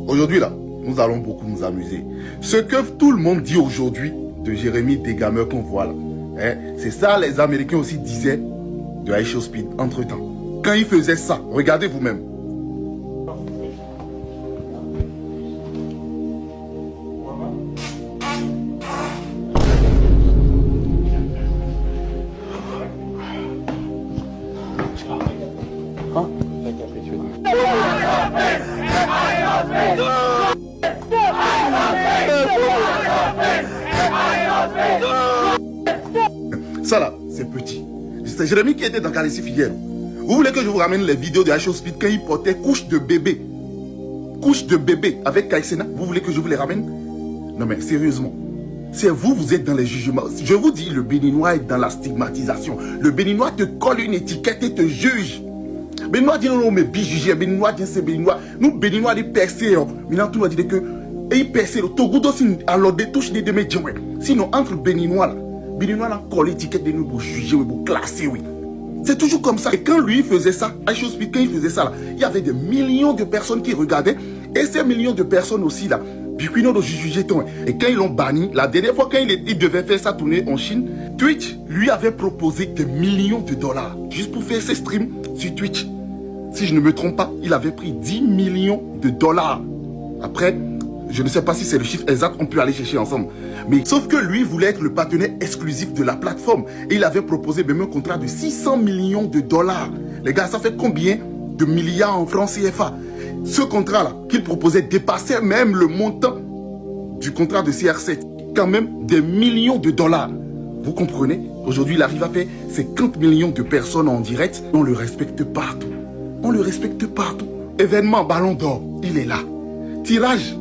Aujourd'hui, là, nous allons beaucoup nous amuser. Ce que tout le monde dit aujourd'hui de Jérémy Degamer qu'on voit là, hein, c'est ça les Américains aussi disaient de iShowSpeed entre-temps. Quand il faisait ça, regardez vous-même. Ça là, c'est petit. C'est Jérémy qui était dans Calécif hier. Vous voulez que je vous ramène les vidéos de iShowSpeed quand il portait couche de bébé? Couche de bébé avec Kaïsena. Vous voulez que je vous les ramène? Non mais sérieusement. C'est vous, vous êtes dans les jugements. Je vous dis, le Béninois est dans la stigmatisation. Le Béninois te colle une étiquette et te juge. Béninois dit non, mais bijugé. Béninois dit c'est Béninois. Nous, Béninois, dit percé. Maintenant, tout le monde dit que. Et il perce le Togo aussi. Alors, des touches des médias. Sinon, entre Béninois, là, Béninois, là, colle l'étiquette de nous pour juger, pour classer, oui. C'est toujours comme ça. Et quand lui faisait ça, iShowSpeed, quand il faisait ça, là, il y avait des millions de personnes qui regardaient. Et ces millions de personnes aussi, là, et quand ils l'ont banni, la dernière fois quand il devait faire sa tournée en Chine, Twitch lui avait proposé des millions de dollars juste pour faire ses streams sur Twitch. Si je ne me trompe pas, il avait pris 10 millions de dollars. Après, je ne sais pas si c'est le chiffre exact, on peut aller chercher ensemble. Mais sauf que lui voulait être le partenaire exclusif de la plateforme. Et il avait proposé même un contrat de 600 millions de dollars. Les gars, ça fait combien de milliards en francs CFA? Ce contrat-là qu'il proposait dépassait même le montant du contrat de CR7. Quand même des millions de dollars. Vous comprenez? Aujourd'hui, il arrive à faire 50 millions de personnes en direct. On le respecte partout. On le respecte partout. Événement Ballon d'Or, il est là. Tirage,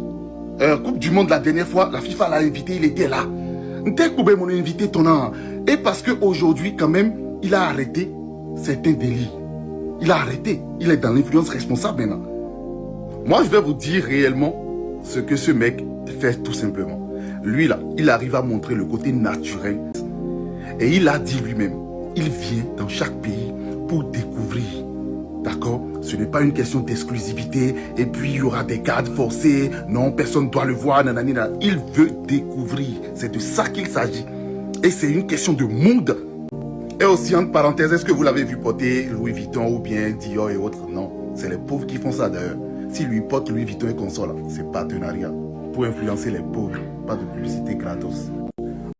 Coupe du Monde la dernière fois, la FIFA l'a invité, il était là. Mon invité ton an. Et parce qu'aujourd'hui, quand même, il a arrêté certains délits. Il a arrêté. Il est dans l'influence responsable maintenant. Moi, je vais vous dire réellement ce que ce mec fait tout simplement. Lui, là, il arrive à montrer le côté naturel. Et il a dit lui-même, il vient dans chaque pays pour découvrir. D'accord? Ce n'est pas une question d'exclusivité. Et puis, il y aura des gardes forcés. Non, personne ne doit le voir. Nanana. Il veut découvrir. C'est de ça qu'il s'agit. Et c'est une question de monde. Et aussi, entre parenthèses, est-ce que vous l'avez vu porter Louis Vuitton ou bien Dior et autres? Non, c'est les pauvres qui font ça d'ailleurs. Si lui porte Louis Vuitton et console, c'est partenariat pour influencer les pauvres, pas de publicité gratos.